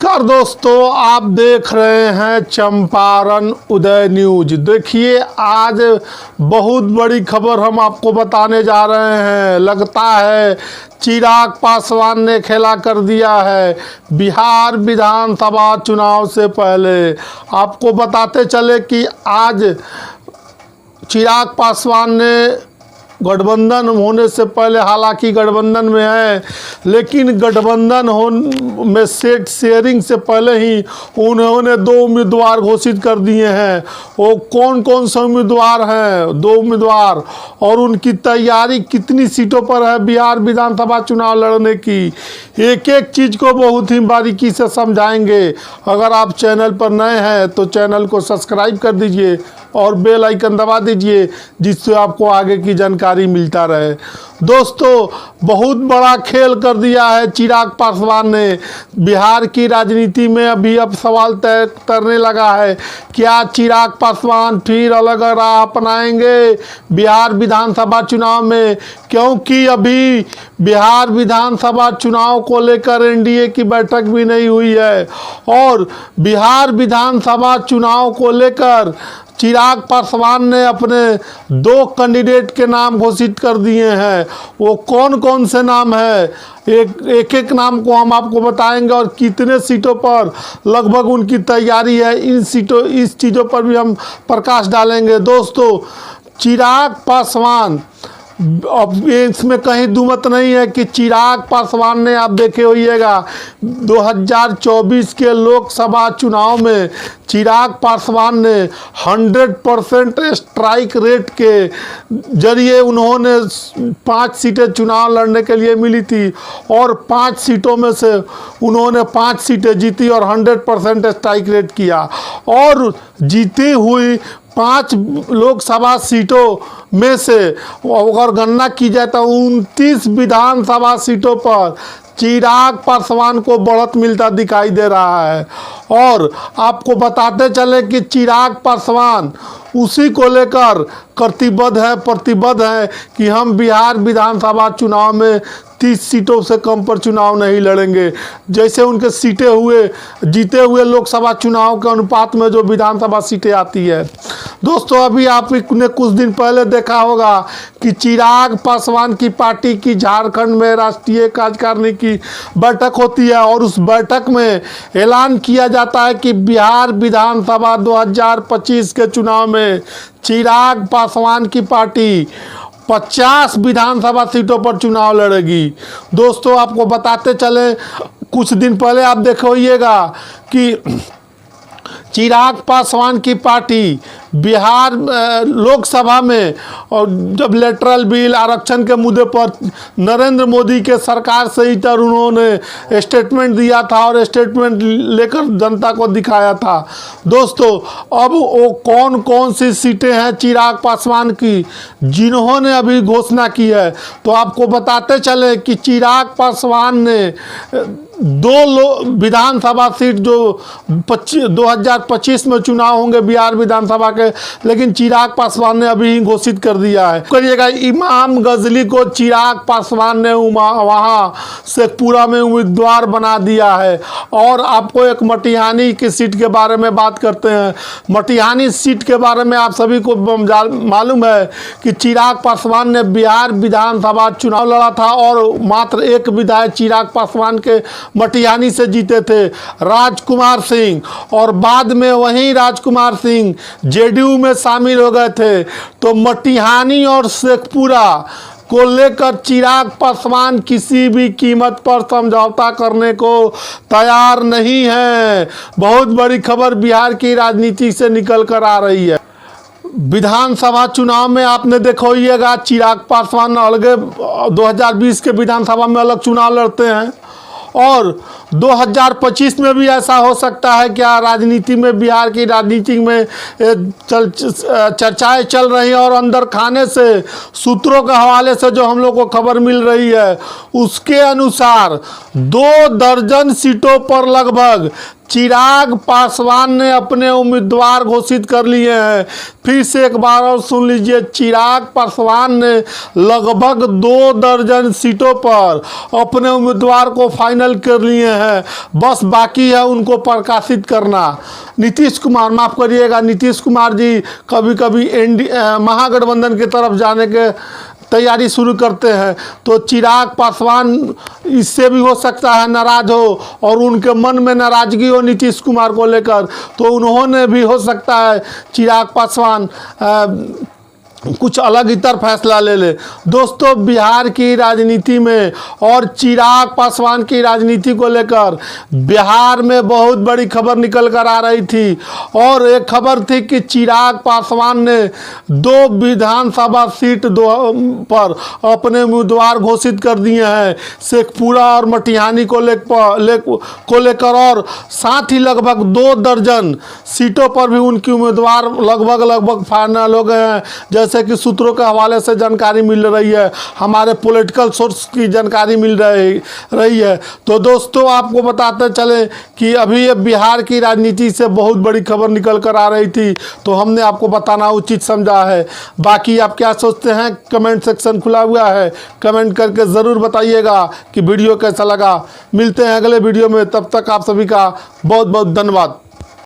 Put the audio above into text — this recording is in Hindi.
नमस्कार दोस्तों, आप देख रहे हैं चंपारण उदय न्यूज। देखिए, आज बहुत बड़ी खबर हम आपको बताने जा रहे हैं। लगता है चिराग पासवान ने खेला कर दिया है बिहार विधानसभा चुनाव से पहले। आपको बताते चले कि आज चिराग पासवान ने गठबंधन होने से पहले, हालांकि गठबंधन में है, लेकिन गठबंधन में सीट शेयरिंग से पहले ही उन्होंने 2 उम्मीदवार घोषित कर दिए हैं। वो कौन कौन से उम्मीदवार हैं? 2 उम्मीदवार, और उनकी तैयारी कितनी सीटों पर है बिहार विधानसभा चुनाव लड़ने की। एक एक चीज़ को बहुत ही बारीकी से समझाएंगे। अगर आप चैनल पर नए हैं तो चैनल को सब्सक्राइब कर दीजिए और बेल आइकन दबा दीजिए, जिससे आपको आगे की जानकारी मिलता रहे। दोस्तों, बहुत बड़ा खेल कर दिया है चिराग पासवान ने। बिहार की राजनीति में अभी अब सवाल तैरने लगा है, क्या चिराग पासवान फिर अलग राह अपनाएंगे बिहार विधानसभा चुनाव में? क्योंकि अभी बिहार विधानसभा चुनाव को लेकर एनडीए की बैठक भी नहीं हुई है, और बिहार विधानसभा चुनाव को लेकर चिराग पासवान ने अपने 2 कैंडिडेट के नाम घोषित कर दिए हैं। वो कौन कौन से नाम है, एक नाम को हम आपको बताएंगे, और कितने सीटों पर लगभग उनकी तैयारी है, इस चीज़ों पर भी हम प्रकाश डालेंगे। दोस्तों, चिराग पासवान, अब इसमें कहीं दुमत नहीं है कि चिराग पासवान ने, आप देखे होइएगा 2024 के लोकसभा चुनाव में चिराग पासवान ने 100% स्ट्राइक रेट के जरिए उन्होंने 5 सीटें चुनाव लड़ने के लिए मिली थी, और 5 सीटों में से उन्होंने 5 सीटें जीती और 100% स्ट्राइक रेट किया। और जीती हुई 5 लोकसभा सीटों में से अगर गणना की जाए तो 29 विधानसभा सीटों पर चिराग पासवान को बढ़त मिलता दिखाई दे रहा है। और आपको बताते चले कि चिराग पासवान उसी को लेकर प्रतिबद्ध है कि हम बिहार विधानसभा चुनाव में 30 सीटों से कम पर चुनाव नहीं लड़ेंगे। जैसे उनके जीते हुए लोकसभा चुनाव के अनुपात में जो विधानसभा सीटें आती है। दोस्तों, अभी आपने कुछ दिन पहले देखा होगा कि चिराग पासवान की पार्टी की झारखंड में राष्ट्रीय कार्यकारिणी की बैठक होती है, और उस बैठक में ऐलान किया जाता है कि बिहार विधानसभा 2025 के चुनाव में चिराग पासवान की पार्टी 50 विधानसभा सीटों पर चुनाव लड़ेगी। दोस्तों, आपको बताते चले, कुछ दिन पहले आप देखिएगा कि चिराग पासवान की पार्टी बिहार लोकसभा में, और जब लेटरल बिल आरक्षण के मुद्दे पर नरेंद्र मोदी के सरकार से ही तर उन्होंने स्टेटमेंट दिया था और स्टेटमेंट लेकर जनता को दिखाया था। दोस्तों, अब वो कौन कौन सी सीटें हैं चिराग पासवान की जिन्होंने अभी घोषणा की है, तो आपको बताते चले कि चिराग पासवान ने 2 विधानसभा सीट जो 2025 में चुनाव होंगे बिहार विधानसभा के, लेकिन चिराग पासवान ने अभी ही घोषित कर दिया है। करिएगा, इमाम गजली को चिराग पासवान ने वहाँ शेखपुरा में उम्मीदवार बना दिया है। और आपको एक मटिहानी की सीट के बारे में बात करते हैं। मटिहानी सीट के बारे में आप सभी को मालूम है कि चिराग पासवान ने बिहार विधानसभा चुनाव लड़ा था, और मात्र 1 विधायक चिराग पासवान के मटिहानी से जीते थे, राजकुमार सिंह, और बाद में वहीं राजकुमार सिंह जेडीयू में शामिल हो गए थे। तो मटिहानी और शेखपुरा को लेकर चिराग पासवान किसी भी कीमत पर समझौता करने को तैयार नहीं है। बहुत बड़ी खबर बिहार की राजनीति से निकल कर आ रही है। विधानसभा चुनाव में आपने देखिएगा चिराग पासवान अलग 2020 के विधानसभा में अलग चुनाव लड़ते हैं, और 2025 में भी ऐसा हो सकता है। क्या राजनीति में, बिहार की राजनीति में चर्चाएं चल रही हैं, और अंदर खाने से, सूत्रों के हवाले से जो हम लोग को खबर मिल रही है, उसके अनुसार 2 दर्जन सीटों पर लगभग चिराग पासवान ने अपने उम्मीदवार घोषित कर लिए हैं। फिर से एक बार और सुन लीजिए, चिराग पासवान ने लगभग 2 दर्जन सीटों पर अपने उम्मीदवार को फाइनल कर लिए हैं, बस बाकी है उनको प्रकाशित करना। नीतीश कुमार, माफ़ करिएगा, नीतीश कुमार जी कभी कभी महागठबंधन की तरफ जाने के तैयारी शुरू करते हैं, तो चिराग पासवान इससे भी हो सकता है नाराज़ हो और उनके मन में नाराज़गी हो नीतीश कुमार को लेकर, तो उन्होंने भी हो सकता है चिराग पासवान कुछ अलग इतर फैसला ले ले। दोस्तों, बिहार की राजनीति में और चिराग पासवान की राजनीति को लेकर बिहार में बहुत बड़ी खबर निकल कर आ रही थी, और एक खबर थी कि चिराग पासवान ने 2 विधानसभा सीट पर अपने उम्मीदवार घोषित कर दिए हैं, शेखपुरा और मटिहानी को लेकर, और साथ ही लगभग 2 दर्जन सीटों पर भी उनकी उम्मीदवार लगभग फाइनल हो गए हैं, जैसे कि सूत्रों के हवाले से जानकारी मिल रही है, हमारे पॉलिटिकल सोर्स की जानकारी मिल रही है। तो दोस्तों, आपको बताते चले कि अभी ये बिहार की राजनीति से बहुत बड़ी खबर निकल कर आ रही थी, तो हमने आपको बताना उचित समझा है। बाकी आप क्या सोचते हैं, कमेंट सेक्शन खुला हुआ है, कमेंट करके ज़रूर बताइएगा कि वीडियो कैसा लगा। मिलते हैं अगले वीडियो में, तब तक आप सभी का बहुत बहुत धन्यवाद।